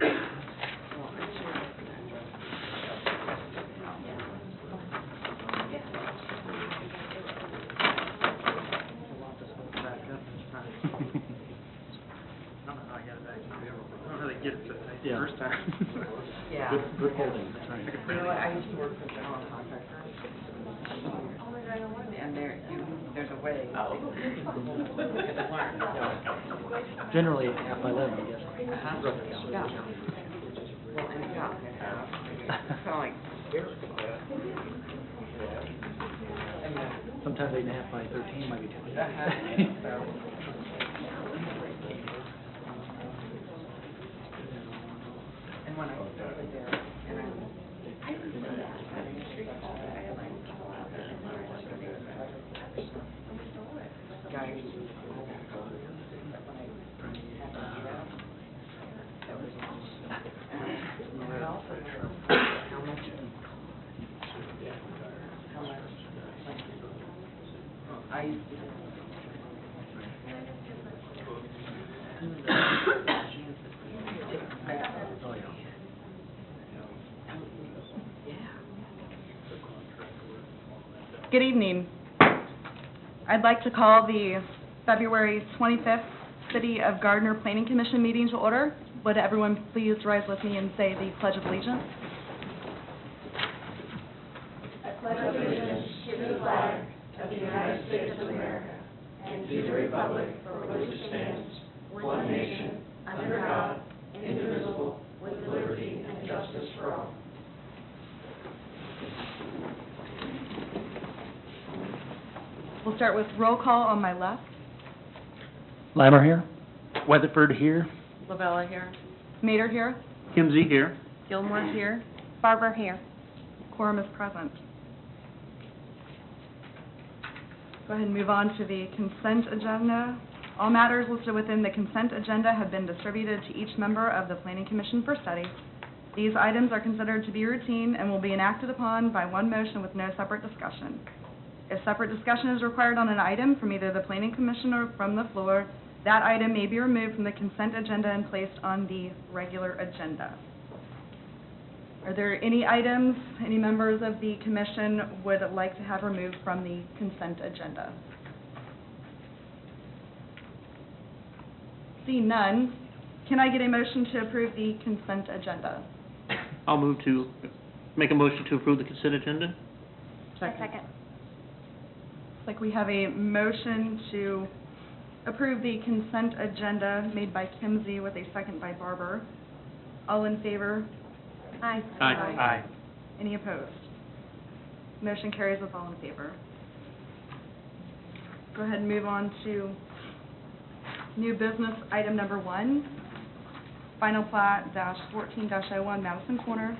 Yeah. First time. Yeah. Good holding. That's right. You know what, I used to work for general contractors. And there's a way. Generally, half by 11, I guess. Yeah. Well, and yeah, it's kind of like. Sometimes 8.5 by 13 might be too much. And when I started there, and I was having a street call, I had like guys. I used to Good evening. I'd like to call the February 25th City of Gardner Planning Commission meeting to order. Would everyone please rise with me and say the Pledge of Allegiance? I pledge allegiance to the flag of the United States of America and to the republic for which it stands, one nation, under God, indivisible, with liberty and justice for all. We'll start with roll call on my left. Limer here. Weatherford here. Lavella here. Mater here. Kimsey here. Gilmore here. Barber here. Quorum is present. Go ahead and move on to the consent agenda. All matters listed within the consent agenda have been distributed to each member of the Planning Commission for study. These items are considered to be routine and will be enacted upon by one motion with no separate discussion. If separate discussion is required on an item from either the Planning Commission or from the floor, that item may be removed from the consent agenda and placed on the regular agenda. Are there any items any members of the commission would like to have removed from the consent agenda? See none. Can I get a motion to approve the consent agenda? I'll make a motion to approve the consent agenda. Second. Looks like we have a motion to approve the consent agenda made by Kimsey with a second by Barber. All in favor? Aye. Aye. Any opposed? Motion carries with all in favor. Go ahead and move on to new business item number 1, final plat -14-01 Madison Corner.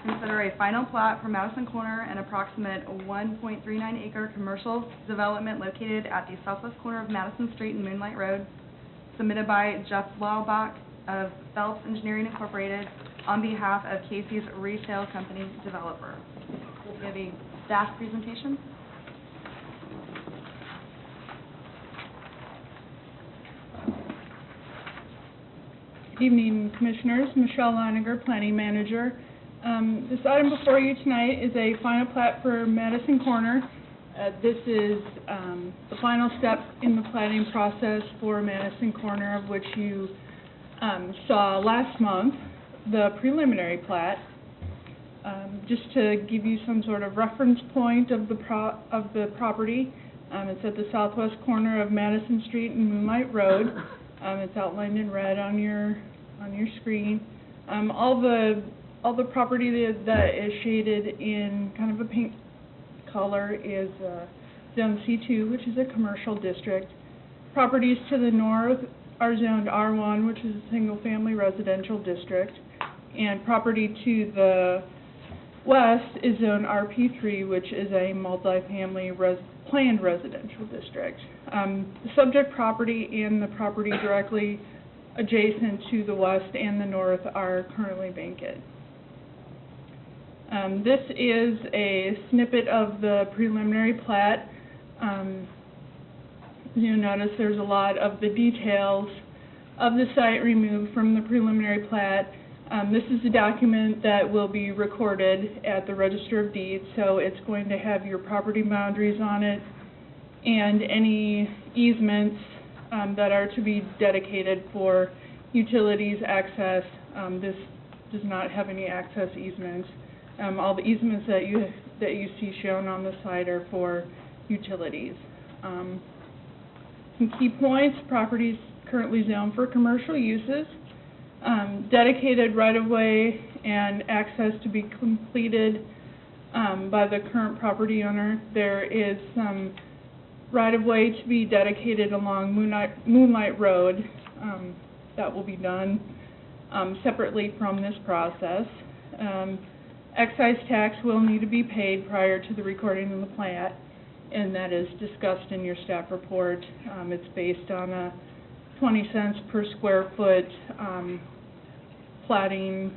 Consider a final plat for Madison Corner, an approximate 1.39 acre commercial development located at the southwest corner of Madison Street and Moonlight Road, submitted by Jeff Laubach of Phelps Engineering Incorporated on behalf of Casey's Retail Company developer. We have a staff presentation. Good evening, Commissioners. Michelle Leininger, Planning Manager. This item before you tonight is a final plat for Madison Corner. This is the final step in the platting process for Madison Corner, of which you saw last month, the preliminary plat. Just to give you some sort of reference point of the property, it's at the southwest corner of Madison Street and Moonlight Road. It's outlined in red on your screen. All the property that is shaded in kind of a pink color is Zone C2, which is a commercial district. Properties to the north are zoned R1, which is a single-family residential district, and property to the west is zoned RP3, which is a multifamily planned residential district. The subject property and the property directly adjacent to the west and the north are currently vacant. This is a snippet of the preliminary plat. You'll notice there's a lot of the details of the site removed from the preliminary plat, This is a document that will be recorded at the Register of Deeds, so it's going to have your property boundaries on it and any easements that are to be dedicated for utilities access. This does not have any access easements. All the easements that you see shown on the side are for utilities. Some key points: property is currently zoned for commercial uses. Dedicated right-of-way and access to be completed by the current property owner. There is some right-of-way to be dedicated along Moonlight Road. That will be done separately from this process. Excise tax will need to be paid prior to the recording of the plat, and that is discussed in your staff report. It's based on a 20 cents per square foot platting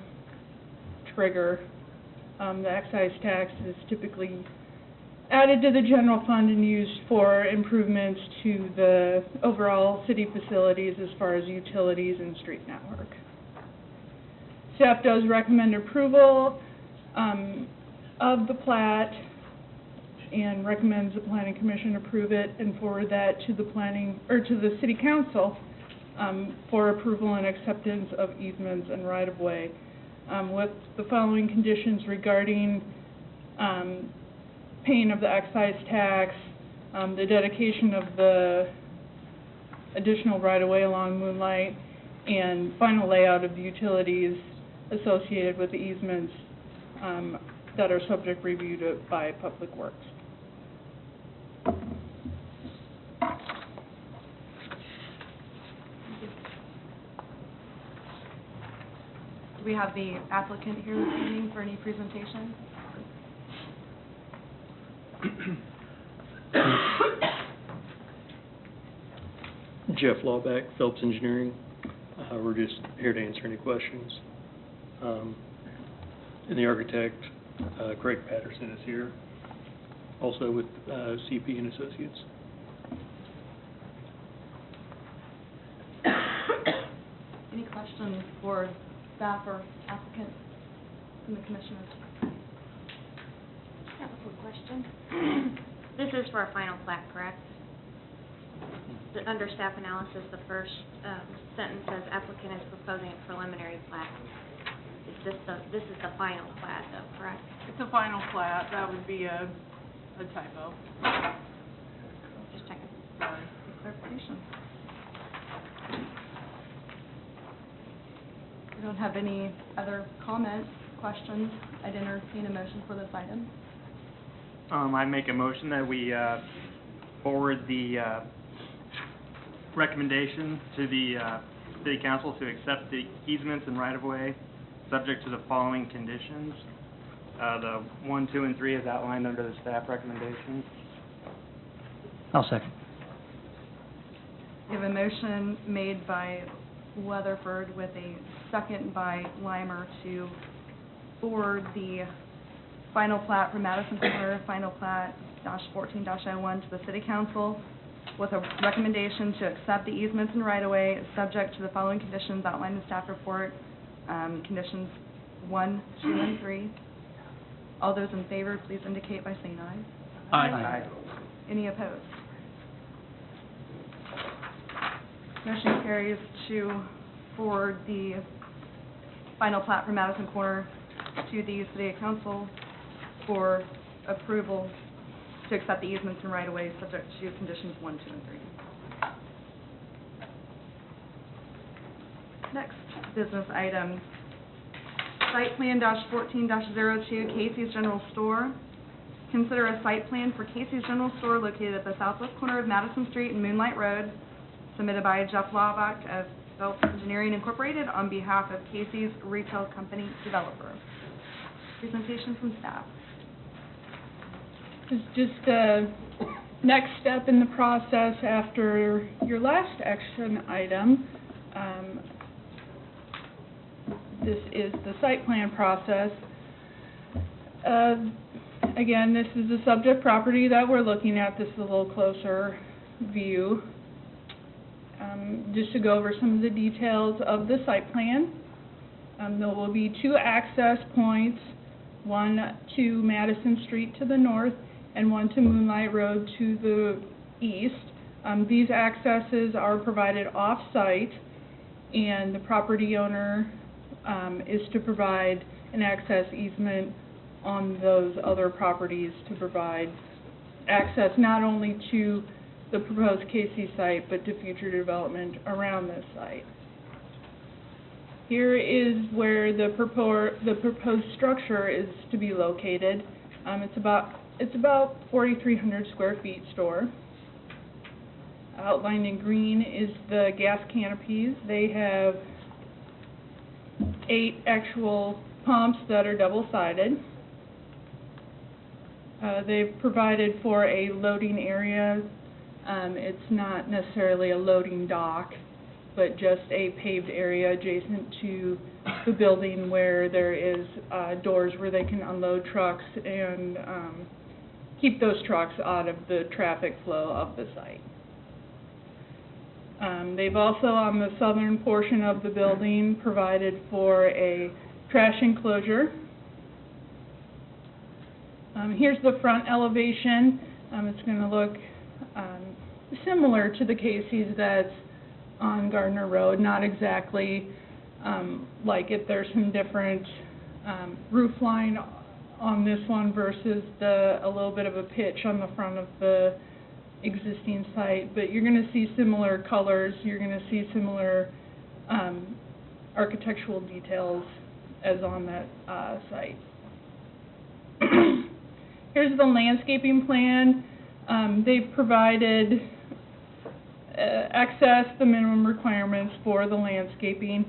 trigger. The excise tax is typically added to the general fund and used for improvements to the overall city facilities as far as utilities and street network. Staff does recommend approval of the plat and recommends the Planning Commission approve it and forward that to the City Council for approval and acceptance of easements and right-of-way, with the following conditions regarding paying of the excise tax, the dedication of the additional right-of-way along Moonlight, and final layout of the utilities associated with the easements that are subject review by Public Works. Do we have the applicant here this evening for any presentation? Jeff Lawback, Phelps Engineering. We're just here to answer any questions. And the architect, Craig Patterson, is here, also with CP and Associates. Any questions for staff or applicant from the commissioners? I have a quick question. This is for a final plat, correct? Under staff analysis, the first sentence says applicant is proposing a preliminary plat. This is the final plat, though, correct? It's a final plat. That would be a typo. Just checking. Sorry. Clarification. We don't have any other comments, questions. I'd entertain a motion for this item. I make a motion that we forward the recommendation to the City Council to accept the easements and right-of-way subject to the following conditions. The 1, 2, and 3 is outlined under the staff recommendations. I'll second. We have a motion made by Weatherford with a second by Limer to forward the final plat for Madison Corner, final plat -14-01 to the City Council with a recommendation to accept the easements and right-of-way subject to the following conditions outlined in the staff report, conditions 1, 2, and 3. All those in favor, please indicate by saying aye. Aye. Any opposed? Motion carries to forward the final plat for Madison Corner to the City Council for approval to accept the easements and right-of-way subject to conditions 1, 2, and 3. Next business item, site plan -14-02, Casey's General Store. Consider a site plan for Casey's General Store located at the southwest corner of Madison Street and Moonlight Road, submitted by Jeff Lawback of Phelps Engineering Incorporated on behalf of Casey's Retail Company Developer. Presentation from staff. It's just a next step in the process after your last action item. This is the site plan process. Again, this is the subject property that we're looking at. This is a little closer view. Just to go over some of the details of the site plan. There will be 2 access points, one to Madison Street to the north and one to Moonlight Road to the east. These accesses are provided off-site, and the property owner is to provide an access easement on those other properties to provide access not only to the proposed KC site, but to future development around this site. Here is where the proposed structure is to be located. It's about 4,300 square feet store. Outlined in green is the gas canopies. They have 8 actual pumps that are double-sided. They've provided for a loading area. It's not necessarily a loading dock, but just a paved area adjacent to the building where there is doors where they can unload trucks and keep those trucks out of the traffic flow of the site. They've also, on the southern portion of the building, provided for a trash enclosure. Here's the front elevation. It's going to look similar to the Casey's that's on Gardner Road, not exactly like it. There's some different roof line on this one versus a little bit of a pitch on the front of the existing site, but you're going to see similar colors, you're going to see similar architectural details as on that site. Here's the landscaping plan. They've provided access, the minimum requirements for the landscaping.